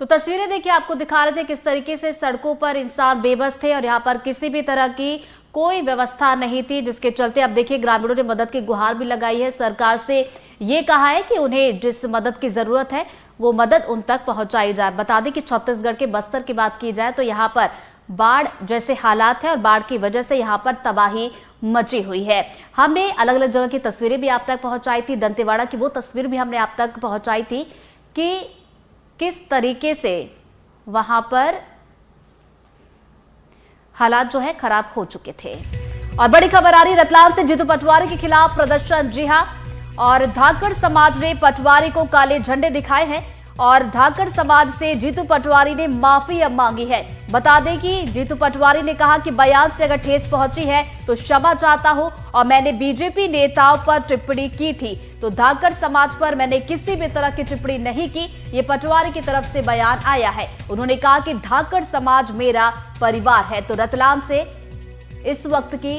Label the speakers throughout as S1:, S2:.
S1: तो तस्वीरें देखिए, आपको दिखा रहे थे किस तरीके से सड़कों पर इंसान बेबस थे और यहाँ पर किसी भी तरह की कोई व्यवस्था नहीं थी, जिसके चलते अब देखिए ग्रामीणों ने मदद की गुहार भी लगाई है। सरकार से ये कहा है कि उन्हें जिस मदद की जरूरत है वो मदद उन तक पहुंचाई जाए। बता दें कि छत्तीसगढ़ के बस्तर की बात की जाए तो यहाँ पर बाढ़ जैसे हालात है और बाढ़ की वजह से यहाँ पर तबाही मची हुई है। हमने अलग अलग जगह की तस्वीरें भी आप तक पहुंचाई थी। दंतेवाड़ा की वो तस्वीर भी हमने आप तक पहुंचाई थी कि किस तरीके से वहां पर हालात जो है खराब हो चुके थे। और बड़ी खबर आ रही रतलाम से, जीतू पटवारी के खिलाफ प्रदर्शन। जी हां, और धाकड़ समाज ने पटवारी को काले झंडे दिखाए हैं और धाकड़ समाज से जीतू पटवारी ने माफी अब मांगी है। बता दें कि जीतू पटवारी ने कहा कि बयान से अगर ठेस पहुंची है तो क्षमा चाहता हूं और मैंने बीजेपी नेताओं पर टिप्पणी की थी, तो धाकड़ समाज पर मैंने किसी भी तरह की टिप्पणी नहीं की, ये पटवारी की तरफ से बयान आया है। उन्होंने कहा कि धाकड़ समाज मेरा परिवार है। तो रतलाम से इस वक्त की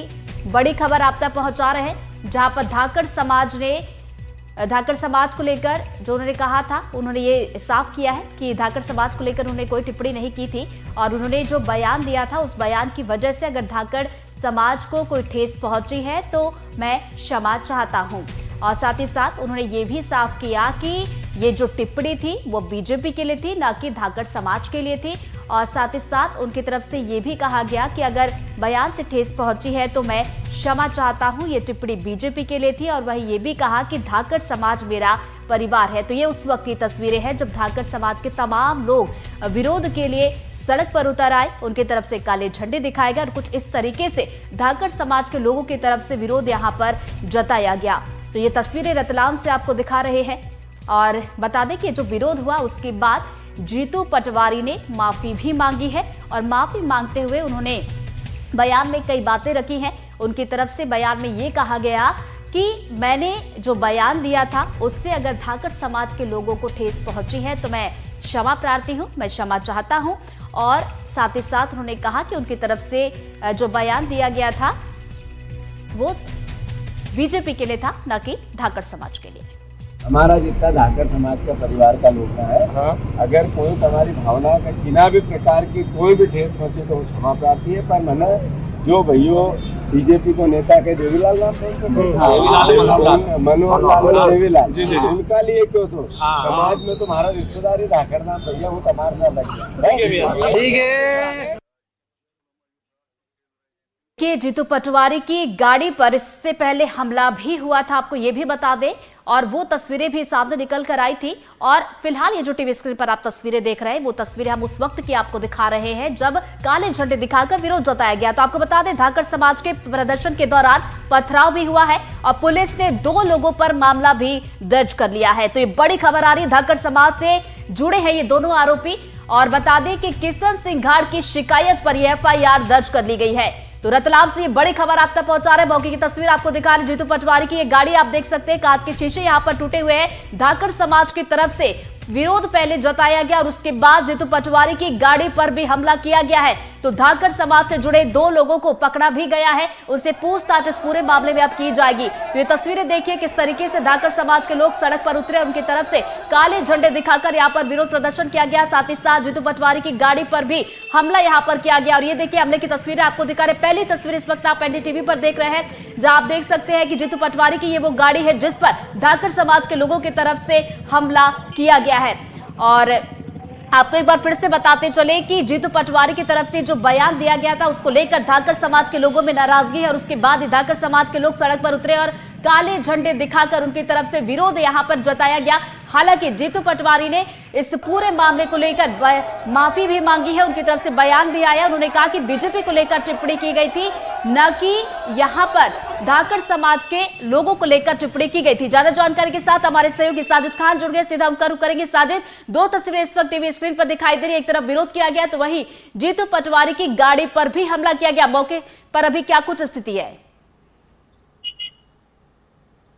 S1: बड़ी खबर आप तक पहुंचा रहे हैं, जहां पर धाकड़ समाज को लेकर जो उन्होंने कहा था, उन्होंने ये साफ किया है कि धाकड़ समाज को लेकर उन्होंने कोई टिप्पणी नहीं की थी और उन्होंने जो बयान दिया था उस बयान की वजह से अगर धाकड़ समाज को कोई ठेस पहुंची है तो मैं क्षमा चाहता हूं। और साथ ही साथ उन्होंने ये भी साफ किया कि ये जो टिप्पणी थी वो बीजेपी के लिए थी, ना कि धाकड़ समाज के लिए थी। और साथ ही साथ उनकी तरफ से ये भी कहा गया कि अगर बयान से ठेस पहुंची है तो मैं क्षमा चाहता हूं, ये टिप्पणी बीजेपी के लिए थी। और वही ये भी कहा कि धाकड़ समाज मेरा परिवार है। तो ये उस वक्त की तस्वीरें हैं जब धाकड़ समाज के तमाम लोग विरोध के लिए सड़क पर उतर आए, उनकी तरफ से काले झंडे दिखाए गए और कुछ इस तरीके से धाकड़ समाज के लोगों की तरफ से विरोध यहाँ पर जताया गया। तो ये तस्वीरें रतलाम से आपको दिखा रहे हैं। और बता दें कि जो विरोध हुआ उसके बाद जीतू पटवारी ने माफी भी मांगी है और माफी मांगते हुए उन्होंने बयान में कई बातें रखी हैं। उनकी तरफ से बयान में ये कहा गया कि मैंने जो बयान दिया था उससे अगर धाकड़ समाज के लोगों को ठेस पहुंची है तो मैं क्षमा प्रार्थी हूं, मैं क्षमा चाहता हूं। और साथ ही साथ उन्होंने कहा कि उनकी तरफ से जो बयान दिया गया था वो बीजेपी के लिए था, न कि धाकड़ समाज के लिए।
S2: हमारा जितना धाकड़ समाज का परिवार का लोग है, अगर कोई हमारी भावनाओं का किसी भी प्रकार की कोई भी ठेस पहुंचे तो वो क्षमा प्रार्थी है। पर मैंने जो भैया बीजेपी को नेता के देवीलाल नाम मनोहर लाल देवीलाल, उनका लिए क्यों तो समाज में तुम्हारा रिश्तेदारी धाकड़ नाम भैया वो तुम्हारे साथ लग गया। ठीक है
S1: कि जीतू पटवारी की गाड़ी पर इससे पहले हमला भी हुआ था, आपको ये भी बता दें, और वो तस्वीरें भी सामने निकल कर आई थी। और फिलहाल ये जो टीवी स्क्रीन पर आप तस्वीरें देख रहे हैं वो तस्वीरें हम उस वक्त की आपको दिखा रहे हैं जब काले झंडे दिखाकर विरोध जताया गया। तो आपको बता दें धाकड़ समाज के प्रदर्शन के दौरान पथराव भी हुआ है और पुलिस ने 2 लोगों पर मामला भी दर्ज कर लिया है। तो ये बड़ी खबर आ रही है, धाकड़ समाज से जुड़े हैं ये दोनों आरोपी। और बता दें कि किशन सिंह घाट की शिकायत पर यह FIR दर्ज कर ली गई है। तो रतलाम से ये बड़ी खबर आप तक पहुंचा रहे हैं। मौके की तस्वीर आपको दिखा रहे जीतू पटवारी की ये गाड़ी आप देख सकते हैं, कांच के शीशे यहां पर टूटे हुए हैं। धाकड़ समाज की तरफ से विरोध पहले जताया गया और उसके बाद जीतू पटवारी की गाड़ी पर भी हमला किया गया है। तो धाकड़ समाज से जुड़े 2 लोगों को पकड़ा भी गया है, उनसे पूछताछ इस पूरे मामले में अब की जाएगी। तो ये तस्वीरें देखिए किस तरीके से धाकड़ समाज के लोग सड़क पर उतरे, उनकी तरफ से काले झंडे दिखाकर यहाँ पर विरोध प्रदर्शन किया गया। साथ ही साथ जीतू पटवारी की गाड़ी पर भी हमला यहाँ पर किया गया। और ये देखिए हमले की तस्वीरें आपको दिखा रहे। पहली तस्वीर इस वक्त आप NDTV पर देख रहे हैं, जहां आप देख सकते हैं कि जीतू पटवारी की ये वो गाड़ी है जिस पर धाकड़ समाज के लोगों की तरफ से हमला किया गया है। और आपको एक बार फिर से बताते चले कि जीतू पटवारी की तरफ से जो बयान दिया गया था उसको लेकर धाकड़ समाज के लोगों में नाराजगी है और उसके बाद ही धाकड़ समाज के लोग सड़क पर उतरे और काले झंडे दिखाकर उनकी तरफ से विरोध यहां पर जताया गया। हालांकि जीतू पटवारी ने इस पूरे मामले को लेकर माफी भी मांगी है, उनकी तरफ से बयान भी आया। उन्होंने कहा कि बीजेपी को लेकर टिप्पणी की गई थी, न कि यहां पर धाकड़ समाज के लोगों को लेकर टिप्पणी की गई थी। ज्यादा जानकारी के साथ हमारे सहयोगी साजिद खान जुड़ गए, सीधा हम करेंगे। साजिद, 2 तस्वीरें इस वक्त टीवी स्क्रीन पर दिखाई दे रही है, एक तरफ विरोध किया गया तो वहीं जीतू पटवारी की गाड़ी पर भी हमला किया गया। मौके पर अभी क्या कुछ स्थिति है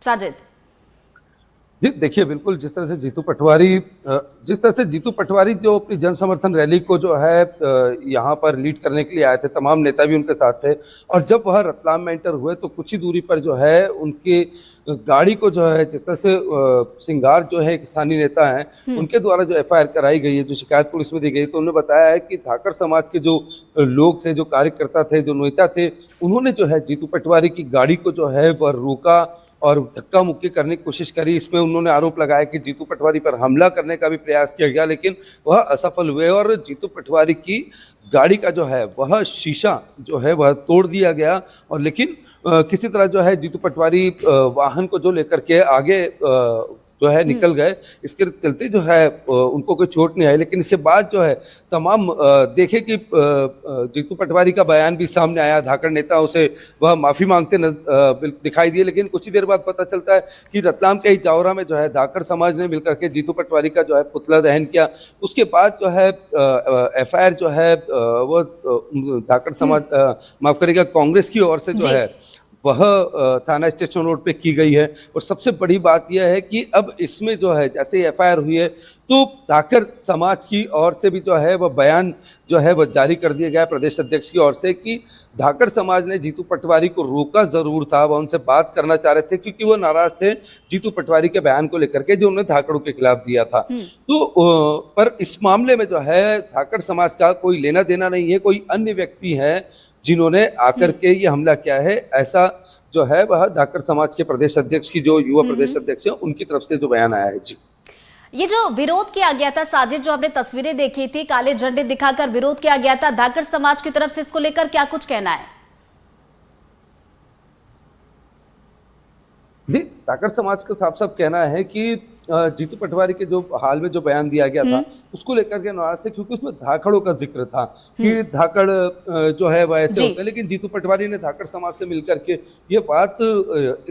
S1: साजिद?
S3: जी देखिए, बिल्कुल जिस तरह से जीतू पटवारी जो अपनी जन समर्थन रैली को जो है यहाँ पर लीड करने के लिए आए थे, तमाम नेता भी उनके साथ थे। और जब वह रतलाम में एंटर हुए तो कुछ ही दूरी पर जो है उनकी गाड़ी को जो है जिस तरह से सिंगार जो है एक स्थानीय नेता हैं उनके द्वारा जो एफआईआर कराई गई है, जो शिकायत पुलिस में दी गई, तो उन्होंने बताया है कि धाकड़ समाज के जो लोग थे, जो कार्यकर्ता थे, जो नेता थे, उन्होंने जो है जीतू पटवारी की गाड़ी को जो है वह रोका और धक्का मुक्की करने की कोशिश करी। इसमें उन्होंने आरोप लगाया कि जीतू पटवारी पर हमला करने का भी प्रयास किया गया, लेकिन वह असफल हुए और जीतू पटवारी की गाड़ी का जो है वह शीशा जो है वह तोड़ दिया गया। और लेकिन किसी तरह जो है जीतू पटवारी वाहन को जो लेकर के आगे जो है निकल गए। इसके चलते जो है उनको कोई चोट नहीं आई। लेकिन इसके बाद जो है तमाम देखे कि जीतू पटवारी का बयान भी सामने आया, धाकड़ नेताओं से वह माफ़ी मांगते दिखाई दिए। लेकिन कुछ ही देर बाद पता चलता है कि रतलाम के ही जावरा में जो है धाकड़ समाज ने मिलकर के जीतू पटवारी का जो है पुतला दहन किया। उसके बाद जो है एफआईआर जो है वो धाकड़ समाज माफ करिएगा कांग्रेस की ओर से जो है वह थाना स्टेशन रोड पे की गई है। और सबसे बड़ी बात यह है कि अब इसमें जो है जैसे एफआईआर हुई है तो धाकड़ समाज की ओर से भी जो है वह बयान जो है वह जारी कर दिया गया प्रदेश अध्यक्ष की ओर से कि धाकड़ समाज ने जीतू पटवारी को रोका जरूर था, वह उनसे बात करना चाह रहे थे क्योंकि वो नाराज थे जीतू पटवारी के बयान को लेकर के जो उन्होंने धाकड़ों के खिलाफ दिया था। तो पर इस मामले में जो है धाकड़ समाज का कोई लेना देना नहीं है, कोई अन्य व्यक्ति है जिन्होंने आकर के ये हमला किया है, ऐसा जो है वह धाकड़ समाज के प्रदेश अध्यक्ष की जो युवा प्रदेश अध्यक्ष है उनकी तरफ से जो बयान आया है। जी,
S1: ये जो विरोध किया गया था साजिद, जो आपने तस्वीरें देखी थी, काले झंडे दिखाकर विरोध किया गया था, धाकड़ समाज की तरफ से इसको लेकर क्या कुछ कहना है?
S3: जी, धाकड़ समाज का साफ साफ कहना है कि जीतू पटवारी के जो हाल में जो बयान दिया गया था उसको लेकर के नाराज थे क्योंकि उसमें धाकड़ों का जिक्र था कि धाकड़ जो है वह ऐसे होते हैं। लेकिन जीतू पटवारी ने धाकड़ समाज से मिलकर के ये बात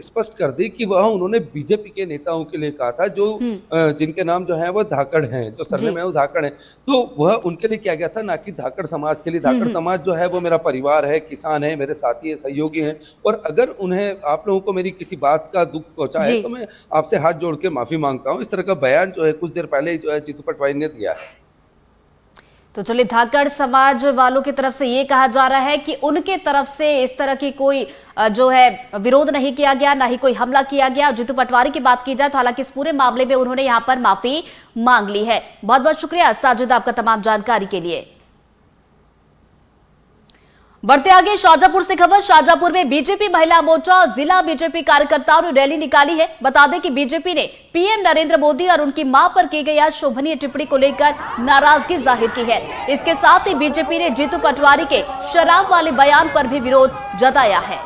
S3: स्पष्ट कर दी कि वह उन्होंने बीजेपी के नेताओं के लिए कहा था जो जिनके नाम जो है वह धाकड़ हैं, जो सरनेम है वो धाकड़ है, तो वह उनके लिए किया गया था, ना कि धाकड़ समाज के लिए। धाकड़ समाज जो है वो मेरा परिवार है, किसान है, मेरे साथी है, सहयोगी हैं, और अगर उन्हें आप लोगों को मेरी किसी बात का दुख पहुंचा है तो मैं आपसे हाथ जोड़ के माफी मांगता हूं। इस तरह का बयान जो है कुछ देर पहले ही जो है जीतू पटवारी ने दिया है।
S1: तो चलिए, धाकड़ समाज वालों की तरफ से ये कहा जा रहा है कि उनके तरफ से इस तरह की कोई जो है विरोध नहीं किया गया, ना ही कोई हमला किया गया। जीतू पटवारी की बात की जाए तो हालांकि इस पूरे मामले में उन्होंने यहां पर माफी मांग ली है। बहुत बहुत शुक्रिया साजिद आपका तमाम जानकारी के लिए। बढ़ते आगे शाहजहांपुर से खबर। शाहजहांपुर में बीजेपी महिला मोर्चा और जिला बीजेपी कार्यकर्ताओं ने रैली निकाली है। बता दें कि बीजेपी ने पीएम नरेंद्र मोदी और उनकी मां पर की गई शोभनीय टिप्पणी को लेकर नाराजगी जाहिर की है। इसके साथ ही बीजेपी ने जीतू पटवारी के शराब वाले बयान पर भी विरोध जताया है।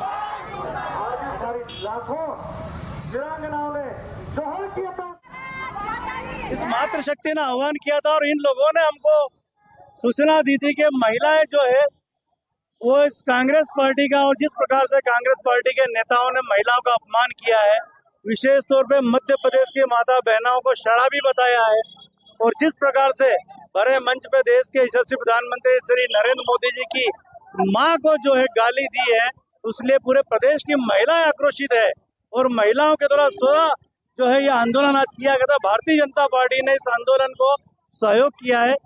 S4: इस मातृशक्ति ने आह्वान किया था और इन लोगों ने हमको सूचना दी थी कि महिलाएं जो है वो इस कांग्रेस पार्टी का, और जिस प्रकार से कांग्रेस पार्टी के नेताओं ने महिलाओं का अपमान किया है, विशेष तौर पे मध्य प्रदेश की माता बहनों को शराबी बताया है, और जिस प्रकार से बड़े मंच पे देश के यशस्वी प्रधानमंत्री श्री नरेंद्र मोदी जी की मां को जो है गाली दी है, उसलिए पूरे प्रदेश की महिलाएं आक्रोशित है। और महिलाओं के द्वारा स्वतः जो है ये आंदोलन आज किया गया था। भारतीय जनता पार्टी ने इस आंदोलन को सहयोग किया है।